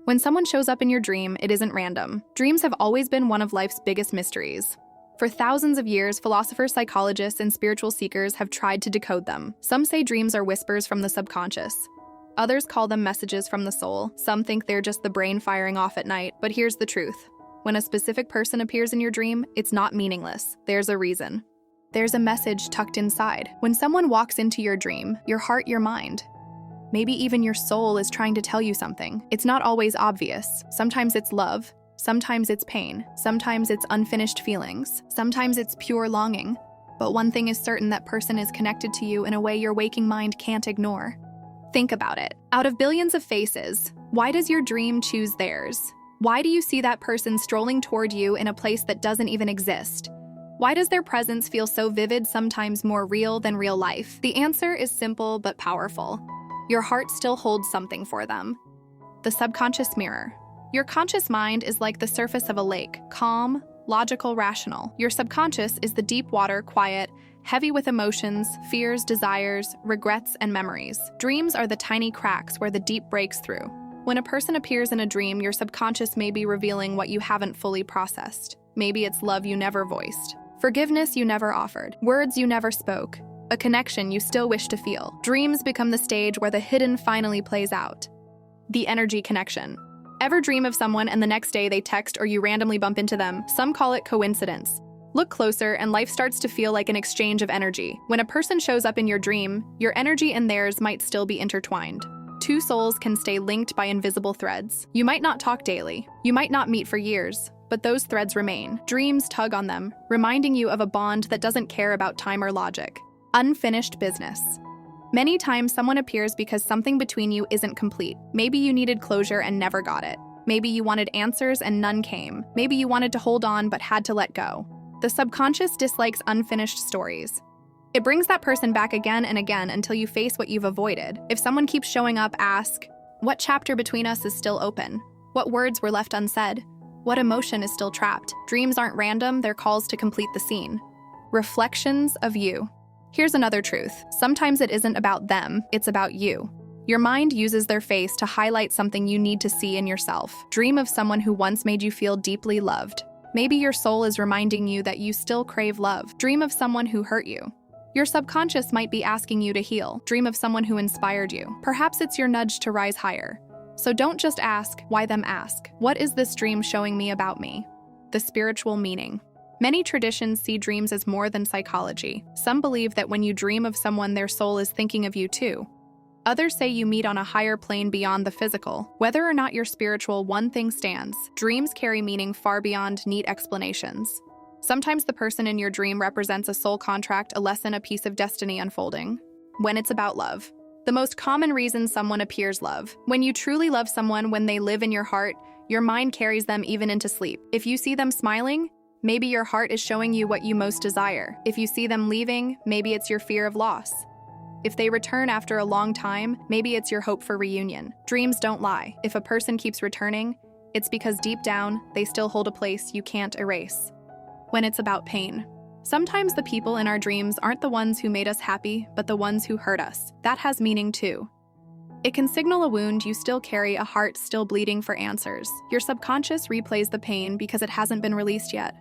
When someone shows up in your dream, it isn't random. Dreams have always been one of life's biggest mysteries. For thousands of years, philosophers, psychologists, and spiritual seekers have tried to decode them. Some say dreams are whispers from the subconscious. Others call them messages from the soul. Some think they're just the brain firing off at night. But here's the truth. When a specific person appears in your dream, it's not meaningless. There's a reason. There's a message tucked inside. When someone walks into your dream, your heart, your mind, maybe even your soul is trying to tell you something. It's not always obvious. Sometimes it's love. Sometimes it's pain. Sometimes it's unfinished feelings. Sometimes it's pure longing. But one thing is certain, that person is connected to you in a way your waking mind can't ignore. Think about it. Out of billions of faces, why does your dream choose theirs? Why do you see that person strolling toward you in a place that doesn't even exist? Why does their presence feel so vivid, sometimes more real than real life? The answer is simple but powerful. Your heart still holds something for them. The subconscious mirror. Your conscious mind is like the surface of a lake, calm, logical, rational. Your subconscious is the deep water, quiet, heavy with emotions, fears, desires, regrets, and memories. Dreams are the tiny cracks where the deep breaks through. When a person appears in a dream, your subconscious may be revealing what you haven't fully processed. Maybe it's love you never voiced, forgiveness you never offered, words you never spoke, a connection you still wish to feel. Dreams become the stage where the hidden finally plays out. The energy connection. Ever dream of someone and the next day they text or you randomly bump into them? Some call it coincidence. Look closer and life starts to feel like an exchange of energy. When a person shows up in your dream, your energy and theirs might still be intertwined. Two souls can stay linked by invisible threads. You might not talk daily. You might not meet for years, but those threads remain. Dreams tug on them, reminding you of a bond that doesn't care about time or logic. Unfinished business. Many times someone appears because something between you isn't complete. Maybe you needed closure and never got it. Maybe you wanted answers and none came. Maybe you wanted to hold on but had to let go. The subconscious dislikes unfinished stories. It brings that person back again and again until you face what you've avoided. If someone keeps showing up, ask, what chapter between us is still open? What words were left unsaid? What emotion is still trapped? Dreams aren't random, they're calls to complete the scene. Reflections of you. Here's another truth. Sometimes it isn't about them, it's about you. Your mind uses their face to highlight something you need to see in yourself. Dream of someone who once made you feel deeply loved. Maybe your soul is reminding you that you still crave love. Dream of someone who hurt you. Your subconscious might be asking you to heal. Dream of someone who inspired you. Perhaps it's your nudge to rise higher. So don't just ask, why them ask? What is this dream showing me about me? The spiritual meaning. Many traditions see dreams as more than psychology. Some believe that when you dream of someone, their soul is thinking of you too. Others say you meet on a higher plane beyond the physical. Whether or not you're spiritual, one thing stands. Dreams carry meaning far beyond neat explanations. Sometimes the person in your dream represents a soul contract, a lesson, a piece of destiny unfolding. When it's about love. The most common reason someone appears love. When you truly love someone, when they live in your heart, your mind carries them even into sleep. If you see them smiling, maybe your heart is showing you what you most desire. If you see them leaving, maybe it's your fear of loss. If they return after a long time, maybe it's your hope for reunion. Dreams don't lie. If a person keeps returning, it's because deep down, they still hold a place you can't erase. When it's about pain. Sometimes the people in our dreams aren't the ones who made us happy, but the ones who hurt us. That has meaning too. It can signal a wound you still carry, a heart still bleeding for answers. Your subconscious replays the pain because it hasn't been released yet.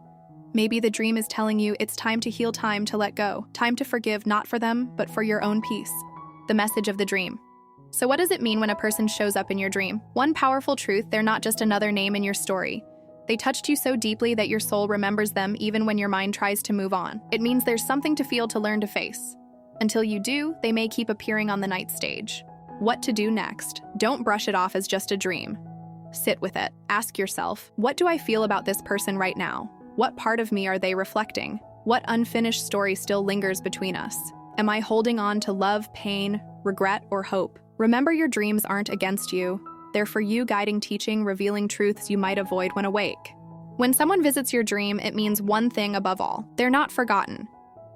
Maybe the dream is telling you it's time to heal, time to let go, time to forgive, not for them, but for your own peace. The message of the dream. So what does it mean when a person shows up in your dream? One powerful truth: they're not just another name in your story. They touched you so deeply that your soul remembers them even when your mind tries to move on. It means there's something to feel, to learn, to face. Until you do, they may keep appearing on the night stage. What to do next? Don't brush it off as just a dream. Sit with it. Ask yourself, what do I feel about this person right now? What part of me are they reflecting? What unfinished story still lingers between us? Am I holding on to love, pain, regret, or hope? Remember, your dreams aren't against you. They're for you, guiding, teaching, revealing truths you might avoid when awake. When someone visits your dream, it means one thing above all: they're not forgotten.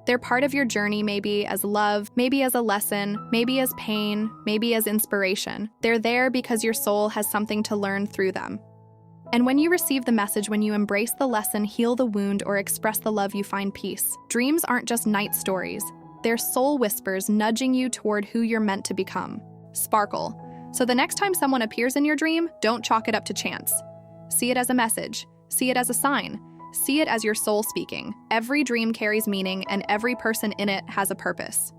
They're part of your journey, maybe as love, maybe as a lesson, maybe as pain, maybe as inspiration. They're there because your soul has something to learn through them. And when you receive the message, when you embrace the lesson, heal the wound, or express the love, you find peace. Dreams aren't just night stories. They're soul whispers nudging you toward who you're meant to become. Sparkle. So the next time someone appears in your dream, don't chalk it up to chance. See it as a message. See it as a sign. See it as your soul speaking. Every dream carries meaning, and every person in it has a purpose.